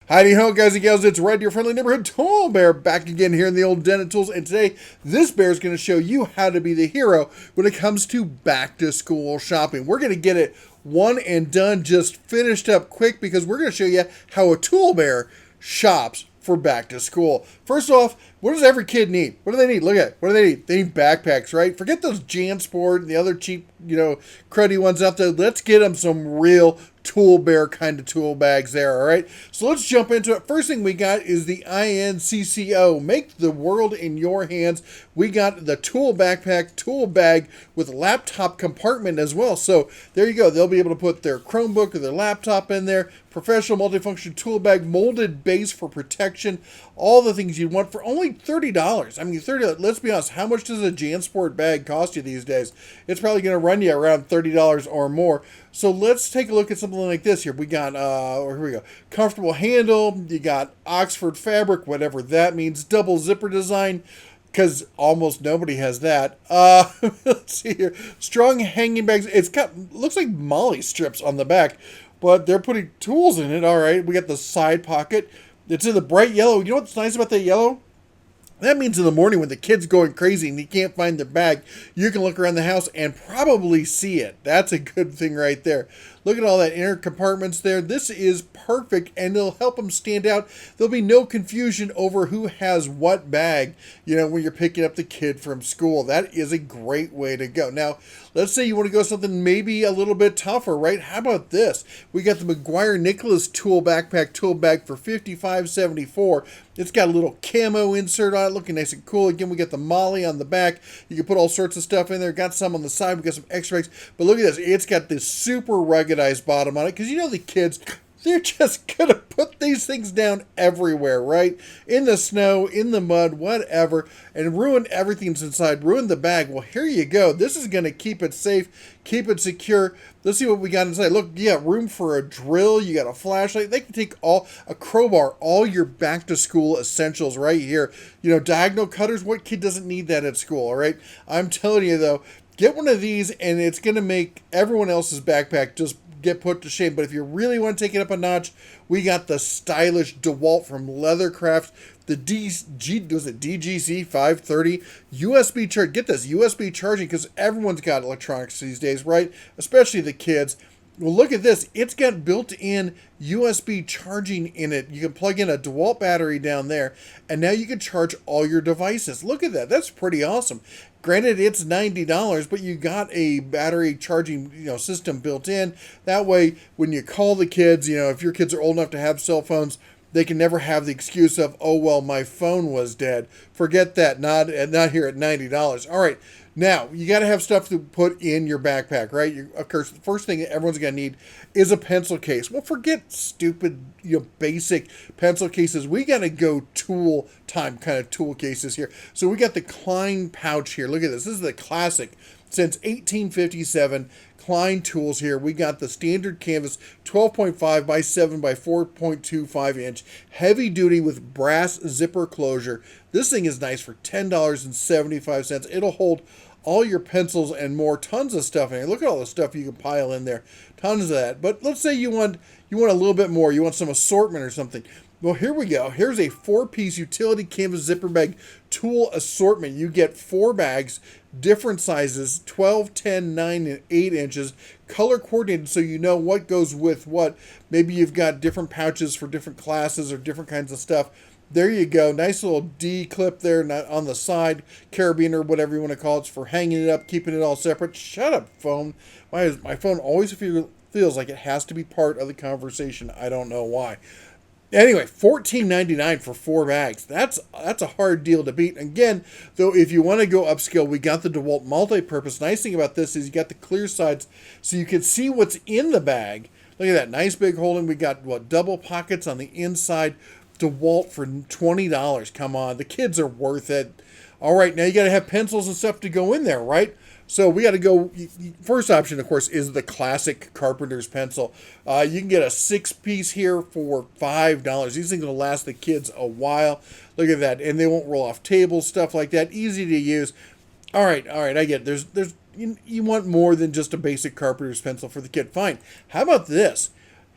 Howdy ho, guys and gals, it's Red, your friendly neighborhood tool bear, back again here in the old den at Tools, and today, this bear is going to show you how to be the hero when it comes to back-to-school shopping. We're going to get it one and done, just finished up quick, because we're going to show you how a tool bear shops for back-to-school. First off, what does every kid need? What do they need? Look at it. What do they need? They need backpacks, right? Forget those JanSport and the other cheap, cruddy ones out there. Let's get them some real tool bear kind of tool bags there, all right? So let's jump into it. First thing we got is the INCCO. Make the world in your hands. We got the tool backpack, tool bag with laptop compartment as well. So there you go. They'll be able to put their Chromebook or their laptop in there. Professional multifunction tool bag, molded base for protection. All the things you'd want for only $30. I mean, $30. Let's be honest. How much does a JanSport bag cost you these days? It's probably going to run you around $30 or more. So let's take a look at something like this here. We got, here we go. Comfortable handle. You got Oxford fabric, whatever that means. Double zipper design, because almost nobody has that. Let's see here. Strong hanging bags. It's got, looks like molly strips on the back, but they're putting tools in it. All right. We got the side pocket. It's in the bright yellow. You know what's nice about that yellow? That means in the morning when the kid's going crazy and he can't find their bag, you can look around the house and probably see it. That's a good thing right there. Look at all that inner compartments there. This is perfect, and it'll help them stand out. There'll be no confusion over who has what bag, when you're picking up the kid from school. That is a great way to go. Now, let's say you want to go something maybe a little bit tougher, right? How about this? We got the McGuire-Nicholas tool backpack tool bag for $55.74. It's got a little camo insert on it, looking nice and cool. Again, we got the molly on the back. You can put all sorts of stuff in there. Got some on the side. We got some extra bags. But look at this. It's got this super ruggedized bottom on it, because the kids, they're just going to put these things down everywhere, right? In the snow, in the mud, whatever, and ruin everything inside, ruin the bag. Well, here you go. This is going to keep it safe, keep it secure. Let's see what we got inside. Look, you got room for a drill. You got a flashlight. They can take a crowbar, all your back-to-school essentials right here. Diagonal cutters. What kid doesn't need that at school, all right? I'm telling you, though, get one of these, and it's going to make everyone else's backpack just get put to shame. But if you really want to take it up a notch, we got the stylish Dewalt from Leathercraft, the DGC 530 USB charge. Get this, USB charging, because everyone's got electronics these days, right? Especially the kids. Well, look at this. It's got built-in USB charging in it. You can plug in a Dewalt battery down there, and now you can charge all your devices. Look at that. That's pretty awesome. Granted, it's $90, but you got a battery charging system built in. That way, when you call the kids, if your kids are old enough to have cell phones, they can never have the excuse of, oh, well, my phone was dead. Forget that. Not here at $90. All right. Now, you got to have stuff to put in your backpack, right? Of course, the first thing everyone's going to need is a pencil case. Well, forget stupid, basic pencil cases. We got to go tool time kind of tool cases here. So we got the Klein Pouch here. Look at this. This is the classic since 1857 Klein Tools here. We got the standard canvas 12.5 by 7 by 4.25 inch, heavy duty with brass zipper closure. This thing is nice for $10.75. It'll hold all your pencils and more, tons of stuff in it. Look at all the stuff you can pile in there, tons of that. But let's say you want a little bit more. You want some assortment or something. Well, here we go. Here's a 4-piece utility canvas zipper bag tool assortment. You get 4 bags, different sizes, 12, 10, 9, and 8 inches, color coordinated so you know what goes with what. Maybe you've got different pouches for different classes or different kinds of stuff. There you go. Nice little D clip there on the side, carabiner, whatever you want to call it, for hanging it up, keeping it all separate. Shut up, phone. My phone always feels like it has to be part of the conversation. I don't know why. Anyway, $14.99 for 4 bags. That's a hard deal to beat. Again, though, if you want to go upscale, we got the Dewalt Multipurpose. Nice thing about this is you got the clear sides so you can see what's in the bag. Look at that. Nice big holding. We got, double pockets on the inside. DeWalt for $20. Come on. The kids are worth it. All right, now you got to have pencils and stuff to go in there, right? So we got to go, first option, of course, is the classic Carpenter's pencil. You can get a 6-piece here for $5. These things will last the kids a while. Look at that. And they won't roll off tables, stuff like that. Easy to use. All right, I get it. You want more than just a basic Carpenter's pencil for the kid. Fine. How about this?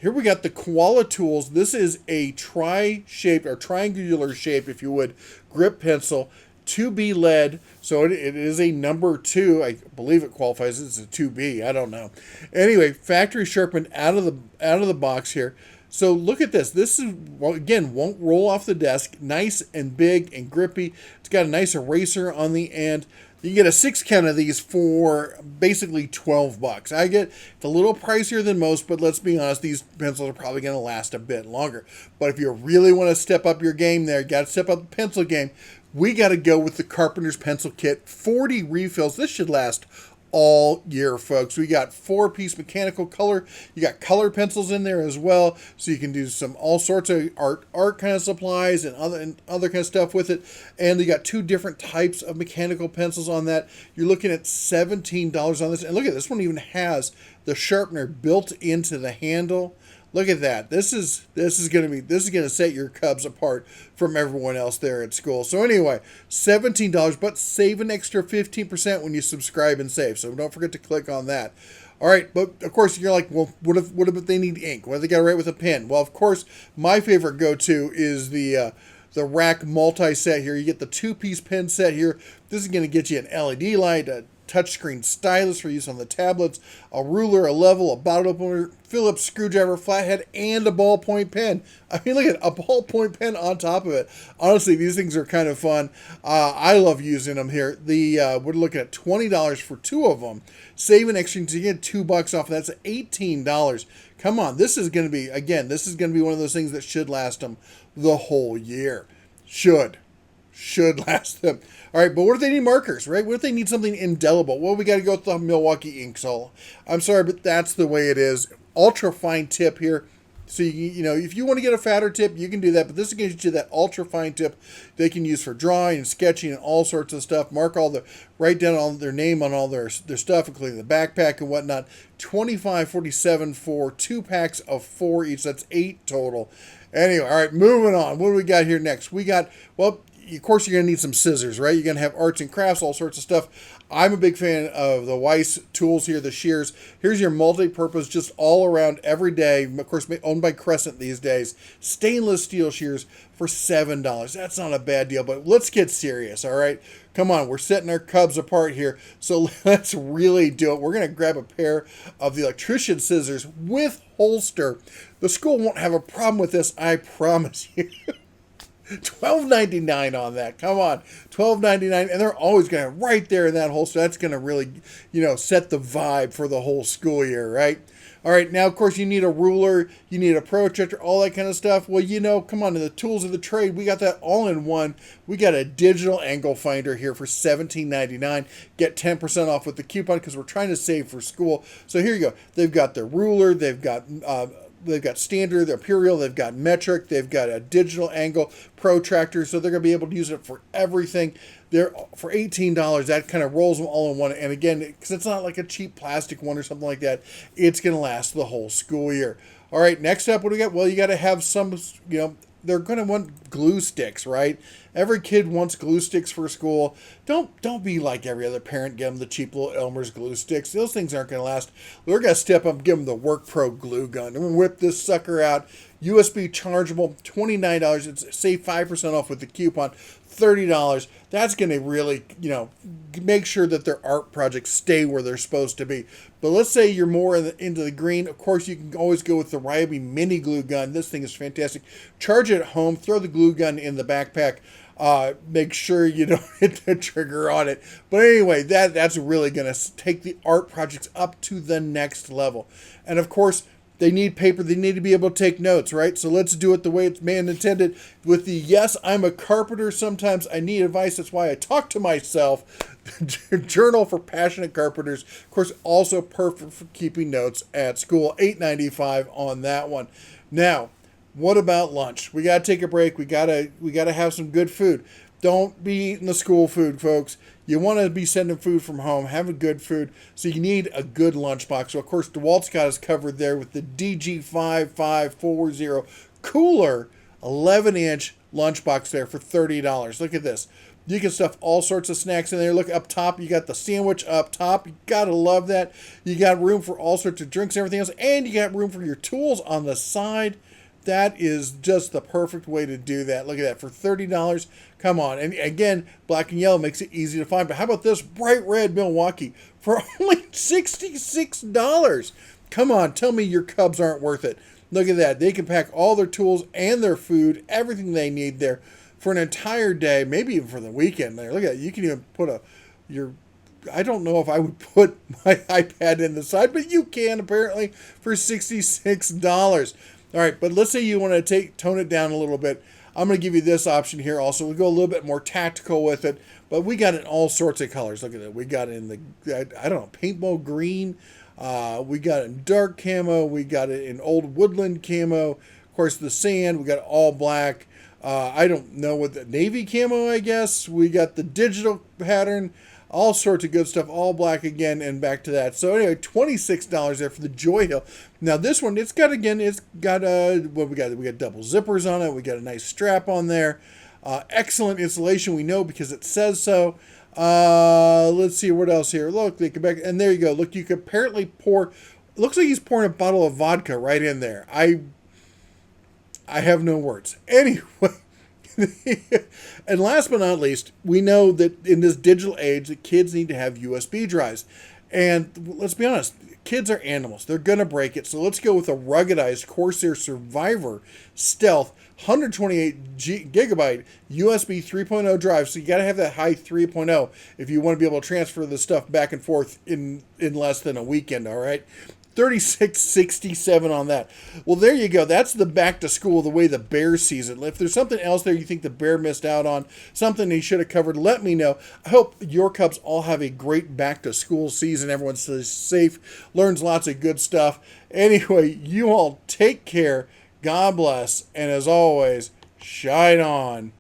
Here we got the Koala Tools. This is a tri-shaped or triangular shape, if you would, grip pencil. 2B lead, so it is a number 2. I believe it qualifies as a 2B. I don't know. Anyway, factory sharpened out of the box here. So look at this. This is, well, again, won't roll off the desk. Nice and big and grippy. It's got a nice eraser on the end. You can get a 6 count of these for basically $12. I get it's a little pricier than most, but let's be honest, these pencils are probably going to last a bit longer. But if you really want to step up your game there, you got to step up the pencil game, we got to go with the Carpenter's Pencil Kit. 40 refills. This should last all year, folks. We got 4-piece mechanical color. You got color pencils in there as well, so you can do some all sorts of art kind of supplies and other kind of stuff with it. And you got 2 different types of mechanical pencils on that. You're looking at $17 on this. And look at this one, even has the sharpener built into the handle. Look at that. This is gonna set your cubs apart from everyone else there at school. So anyway, $17, but save an extra 15% when you subscribe and save. So don't forget to click on that. All right, but of course you're like, well, what if they need ink? What if they got to write with a pen? Well, of course, my favorite go-to is the rack multi-set here. You get the 2-piece pen set here. This is going to get you an LED light, a touchscreen stylus for use on the tablets, a ruler, a level, a bottle opener, Phillips screwdriver, flathead, and a ballpoint pen. I mean, look at a ballpoint pen on top of it. Honestly, these things are kind of fun. I love using them here. We're looking at $20 for 2 of them. Save an extra to get $2 off. That's $18. Come on, this is going to be one of those things that should last them the whole year. Should last them. All right, but what if they need markers, right? What if they need something indelible? Well, we got to go with the Milwaukee Inksol. I'm sorry, but that's the way it is. Ultra fine tip here. So, you know, if you want to get a fatter tip, you can do that. But this gives you that ultra fine tip they can use for drawing and sketching and all sorts of stuff. Write down all their name on all their stuff, including the backpack and whatnot. $25.47 for 2 packs of 4 each. That's 8 total. Anyway, all right, moving on. What do we got here next? We got, well, of course, you're going to need some scissors, right? You're going to have arts and crafts, all sorts of stuff. I'm a big fan of the Weiss tools here, the shears. Here's your multi-purpose, just all around every day. Of course, owned by Crescent these days. Stainless steel shears for $7. That's not a bad deal, but let's get serious, all right? Come on, we're setting our cubs apart here, so let's really do it. We're going to grab a pair of the Electrician Scissors with holster. The school won't have a problem with this, I promise you. $12.99 on that. Come on, $12.99, and they're always going to right there in that holster. That's going to really, set the vibe for the whole school year, right? All right, now of course you need a ruler, you need a protractor, all that kind of stuff. Well, come on, in the tools of the trade, we got that all in one. We got a digital angle finder here for $17.99. Get 10% off with the coupon because we're trying to save for school. So here you go. They've got the ruler, they've got standard, imperial, they've got metric, they've got a digital angle protractor, so they're going to be able to use it for everything. They're for $18. That kind of rolls them all in one. And again, because it's not like a cheap plastic one or something like that, it's going to last the whole school year. All right, next up, what do we got? Well, you got to have some, they're going to want glue sticks, right? Every kid wants glue sticks for school. Don't be like every other parent, give them the cheap little Elmer's glue sticks. Those things aren't going to last. We're going to step up and give them the Work Pro glue gun. And we'll whip this sucker out. USB chargeable, $29. It's save 5% off with the coupon, $30. That's going to really, make sure that their art projects stay where they're supposed to be. But let's say you're more into the green. Of course, you can always go with the Ryobi mini glue gun. This thing is fantastic. Charge it at home. Throw the glue gun in the backpack. Make sure you don't hit the trigger on it. But anyway, that's really going to take the art projects up to the next level. And of course, they need paper. They need to be able to take notes, right? So let's do it the way it's man intended. With the yes, I'm a carpenter. Sometimes I need advice. That's why I talk to myself. Journal for passionate carpenters. Of course, also perfect for keeping notes at school. $8.95 on that one. Now, what about lunch? We got to take a break. We gotta have some good food. Don't be eating the school food, folks. You want to be sending food from home, having good food, so you need a good lunchbox. So, of course, DeWalt's got us covered there with the DG5540 cooler 11-inch lunchbox there for $30. Look at this. You can stuff all sorts of snacks in there. Look up top, you got the sandwich up top. You gotta love that. You got room for all sorts of drinks and everything else, and you got room for your tools on the side. That is just the perfect way to do that. Look at that, for $30. Come on. And again, black and yellow makes it easy to find. But how about this bright red Milwaukee for only $66? Come on, tell me your Cubs aren't worth it. Look at that. They can pack all their tools and their food, everything they need there for an entire day, maybe even for the weekend there. Look at that. You can even put I don't know if I would put my iPad in the side, but you can apparently for $66. All right, but let's say you want to tone it down a little bit. I'm going to give you this option here also. We'll go a little bit more tactical with it, but we got it in all sorts of colors. Look at it. We got it in the, I don't know, paintball green. We got it in dark camo. We got it in old woodland camo. Of course, the sand, we got it all black. I don't know what the navy camo, I guess. We got the digital pattern. All sorts of good stuff, all black again, and back to that. So anyway, $26 there for the Joy Hill. Now this one, what we got? We got double zippers on it. We got a nice strap on there. Excellent insulation, we know because it says so. Let's see what else here. Look, they come back, and there you go. Look, you could apparently pour. Looks like he's pouring a bottle of vodka right in there. I have no words. Anyway. And last but not least, we know that in this digital age that kids need to have USB drives. And let's be honest, kids are animals. They're going to break it. So let's go with a ruggedized Corsair Survivor Stealth 128 gigabyte USB 3.0 drive. So you got to have that high 3.0 if you want to be able to transfer the stuff back and forth in less than a weekend, all right? $36.67 on that. Well, there you go. That's the back to school, the way the Bear sees it. If there's something else there you think the Bear missed out on, something he should have covered, let me know. I hope your Cubs all have a great back to school season. Everyone stays safe, learns lots of good stuff. Anyway, you all take care. God bless. And as always, shine on.